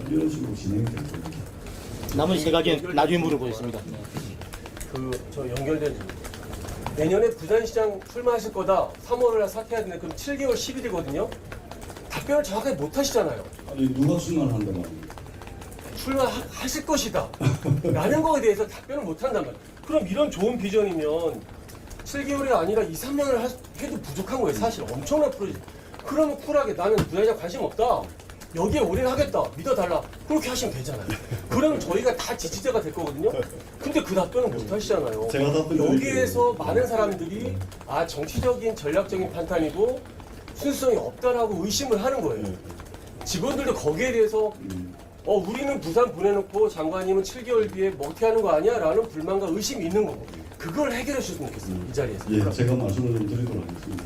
이런 식으로 진행이 될 겁니다. 남은 세 가지 나중에 물어보겠습니다. 저 연결된 내년에 부산시장 출마하실 거다. 3월에 사퇴해야 되는데 그럼 7개월 10일이거든요. 답변을 정확하게 못 하시잖아요. 아니 누가 출마한단 말입니까? 출마하실 것이다 라는 거에 대해서 답변을 못 한단 말이에요. 그럼 이런 좋은 비전이면 7개월이 아니라 2, 3년을 해도 부족한 거예요. 사실 엄청난 프로젝트. 그러면 쿨하게 나는 부산시장 관심 없다. 여기에 오래 하겠다. 믿어달라. 그렇게 하시면 되잖아요. 그러면 저희가 다 지지자가 될 거거든요. 근데 그 답변을 못 하시잖아요. 제가 답변 여기에서 드릴게요. 많은 사람들이 정치적인 전략적인 판단이고 순수성이 없다라고 의심을 하는 거예요. 직원들도 거기에 대해서 우리는 부산 보내놓고 장관님은 7개월 뒤에 먹튀하는 거 아니야? 라는 불만과 의심이 있는 거고 그걸 해결해 주셨으면 좋겠어요. 이 자리에서. 예, 제가 말씀을 좀 드리도록 하겠습니다.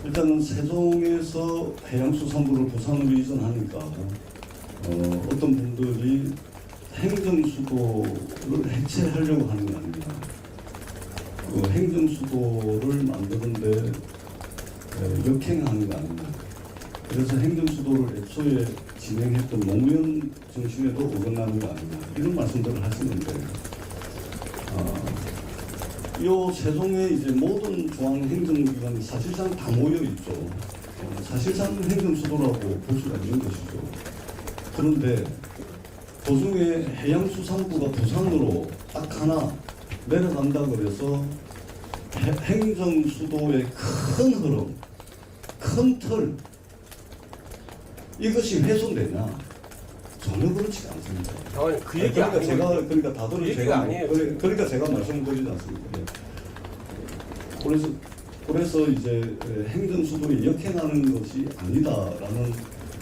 일단은 세종에서 해양수산부를 부산으로 이전하니까 어떤 분들이 행정수도를 해체하려고 하는 게 아닙니다. 그 행정수도를 만드는데 역행하는 거 아닙니다. 그래서 행정수도를 애초에 진행했던 노무현 정신에도 어긋나는 거 아니냐 이런 말씀들을 하시는데 요 세종에 이제 모든 중앙행정기관이 사실상 다 모여 있죠. 사실상 행정수도라고 볼 수가 있는 것이죠. 그런데 도중에 해양수산부가 부산으로 딱 하나 내려간다 그래서 행정수도의 큰 흐름, 큰 틀 이것이 훼손되냐? 전혀 그렇지 않습니다. 그 얘기 그러니까 제가 다들 그 얘기가 제가 아니에요. 그러니까 제가 말씀을 드리지 않습니다. 그래서 이제 행정수도에 역행하는 것이 아니다라는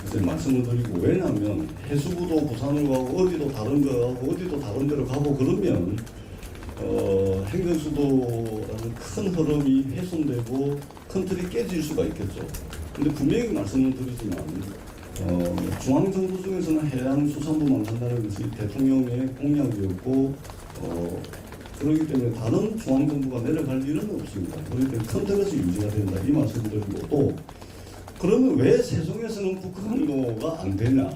이제 말씀을 드리고 왜냐하면 해수부도 부산으로 가고 어디도 다른 거 가고 어디도 다른 데로 가고 그러면 행정수도라는 큰 흐름이 훼손되고 큰 틀이 깨질 수가 있겠죠. 근데 분명히 말씀을 드리지만 중앙정부 중에서는 해양수산부만 한다는 것이 대통령의 공약이었고 그렇기 때문에 다른 중앙정부가 내려갈 일은 없습니다. 그렇기 때문에 큰 틀에서 유지가 된다 이 말씀을 드리고 또 그러면 왜 세종에서는 국가항로가 안 되냐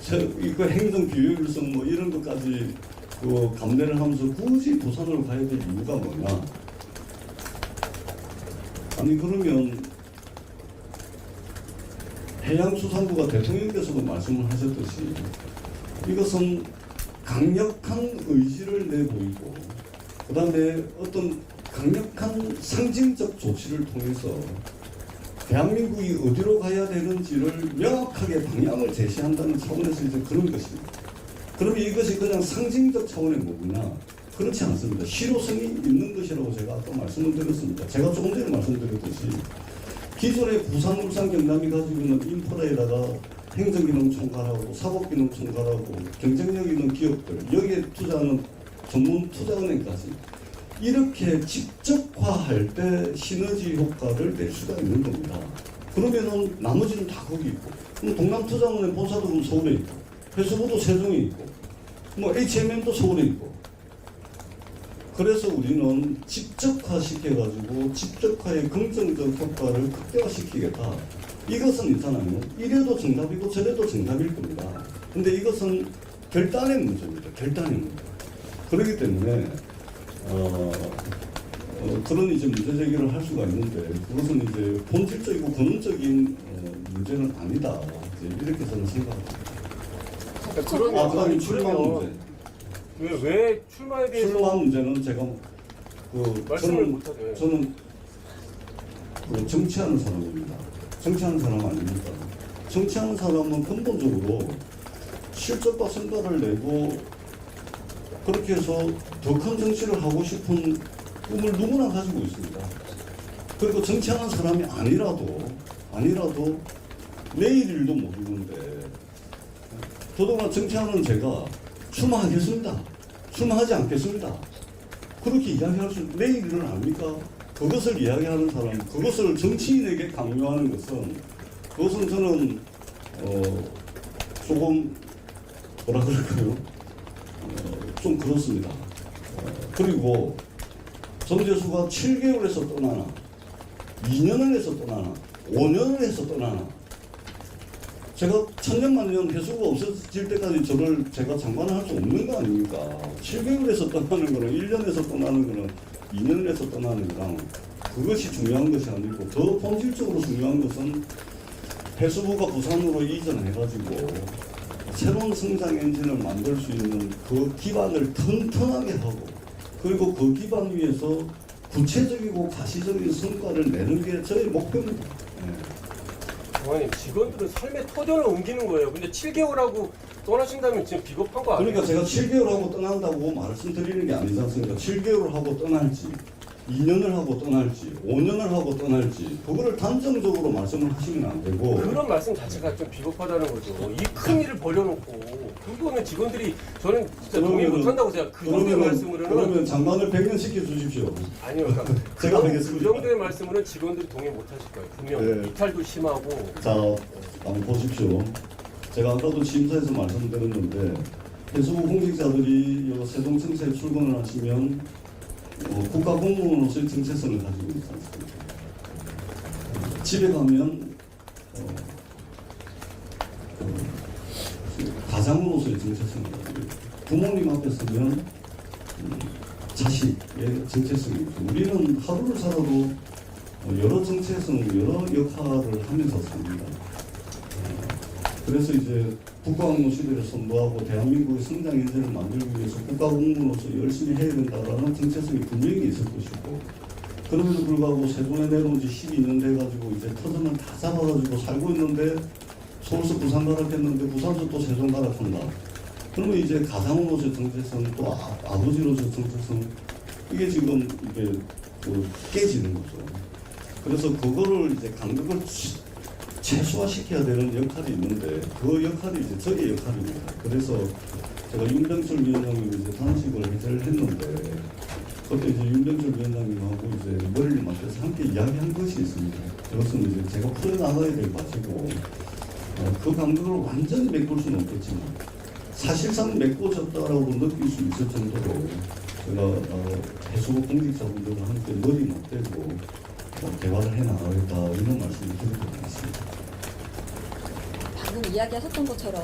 그 행정기획일성 뭐 이런 것까지 그 감내를 하면서 굳이 부산으로 가야 될 이유가 뭐냐 아니 그러면 해양수산부가 대통령께서도 말씀을 하셨듯이 이것은 강력한 의지를 내보이고 그 다음에 어떤 강력한 상징적 조치를 통해서 대한민국이 어디로 가야 되는지를 명확하게 방향을 제시한다는 차원에서 이제 그런 것입니다. 그러면 이것이 그냥 상징적 차원의 뭐구나 그렇지 않습니다. 실효성이 있는 것이라고 제가 아까 말씀을 드렸습니다. 제가 조금 전에 말씀드렸듯이 기존의 부산, 울산, 경남이 가지고 있는 인프라에다가 행정기능 총괄하고 사법기능 총괄하고 경쟁력 있는 기업들 여기에 투자하는 전문 투자은행까지 이렇게 직접화할 때 시너지 효과를 낼 수가 있는 겁니다. 그러면은 나머지는 다 거기 있고 그럼 동남투자은행 본사도 그럼 서울에 있고 해수부도 세종에 있고 뭐 HMM도 서울에 있고 그래서 우리는 직접화시켜가지고 직접화의 긍정적 효과를 극대화시키겠다. 이것은 있잖아요. 이래도 정답이고 저래도 정답일 겁니다. 근데 이것은 결단의 문제입니다. 결단의 문제. 그렇기 때문에 그런 이제 문제 제기를 할 수가 있는데 그것은 이제 본질적이고 근원적인 문제는 아니다. 이제 이렇게 저는 생각합니다. 그다음에 출마 문제. 왜 출마에 대해서 출마 문제는 제가 말씀을 못하죠. 저는 정치하는 사람입니다. 정치하는 사람 아닙니까? 정치하는 사람은 근본적으로 실적과 성과를 내고 그렇게 해서 더 큰 정치를 하고 싶은 꿈을 누구나 가지고 있습니다. 그리고 정치하는 사람이 아니라도 내일 일도 모르는데 더더구나 정치하는 제가 출마하겠습니다. 출마하지 않겠습니다. 그렇게 이야기할 수 내일 일을 압니까? 그것을 이야기하는 사람, 그것을 정치인에게 강요하는 그것은 저는 조금 뭐라 그럴까요? 좀 그렇습니다. 그리고 정재수가 7개월에서 떠나나 2년을 해서 떠나나 5년을 해서 떠나나 제가 천년만년 해수가 없어질 때까지 제가 장관을 할 수 없는 거 아닙니까? 7개월에서 떠나는 거는 1년에서 떠나는 거는 2년에서 떠나는 거랑 그것이 중요한 것이 아니고 더 본질적으로 중요한 것은 해수부가 부산으로 이전해가지고 새로운 성장 엔진을 만들 수 있는 그 기반을 튼튼하게 하고 그리고 그 기반 위에서 구체적이고 가시적인 성과를 내는 게 저의 목표입니다. 장관님, 직원들은 삶의 터전을 옮기는 거예요. 근데 7개월하고 떠나신다면 지금 비겁한 거 아니에요? 그러니까 제가 7개월 하고 떠난다고 말씀드리는 게 아니지 않습니까? 7개월 하고 떠날지 2년을 하고 떠날지 5년을 하고 떠날지 그거를 단정적으로 말씀을 하시면 안 되고 그런 말씀 자체가 좀 비겁하다는 거죠. 이 큰 일을 벌려놓고 그거는 직원들이 저는 진짜 동의 못한다고 생각. 그 정도의 말씀으로는 그러면 장관을 100년 시켜 주십시오. 아니요. 그러니까 제가 그 하겠습니다. 정도의 말씀으로는 직원들이 동의 못하실 거예요. 분명 네. 이탈도 심하고. 자, 한번 보십시오. 제가 아까도 심사에서 말씀드렸는데 해수부 공직자들이 세종청사에 출근을 하시면 국가공무원으로서의 정체성을 가지고 있지 않습니까? 집에 가면 가장으로서의 정체성을 가지고 있고 부모님 앞에 서면 자식의 정체성이 있고 우리는 하루를 살아도 여러 정체성, 여러 역할을 하면서 삽니다. 그래서 이제 국가공무 시대를 선도하고 대한민국의 성장 인재를 만들기 위해서 국가공무원으로서 열심히 해야 된다라는 정체성이 분명히 있을 것이고 그럼에도 불구하고 세종에 내려온 지 12년 돼가지고 이제 터전을 다 잡아가지고 살고 있는데 서울서 부산 가락했는데 부산서 또 세종 가락한다. 그러면 이제 가장으로서의 정체성 또 아버지로서의 정체성 이게 지금 이게 깨지는 거죠. 그래서 그거를 이제 간격을 최소화시켜야 되는 역할이 있는데 그 역할이 이제 저의 역할입니다. 그래서 제가 윤병철 위원장님 이제 단식을 해제를 했는데 그때 이제 윤병철 위원장님하고 이제 머리를 맞춰서 함께 이야기한 것이 있습니다. 그것은 이제 제가 풀어나가야 될 과제고 그 간격을 완전히 메꿀 수는 없겠지만 사실상 메꿔졌다라고 느낄 수 있을 정도로 제가 해수부 공직자분들과 함께 머리 맞대고 대화를 해나가겠다 이런 말씀을 드리고 있습니다. 방금 이야기하셨던 것처럼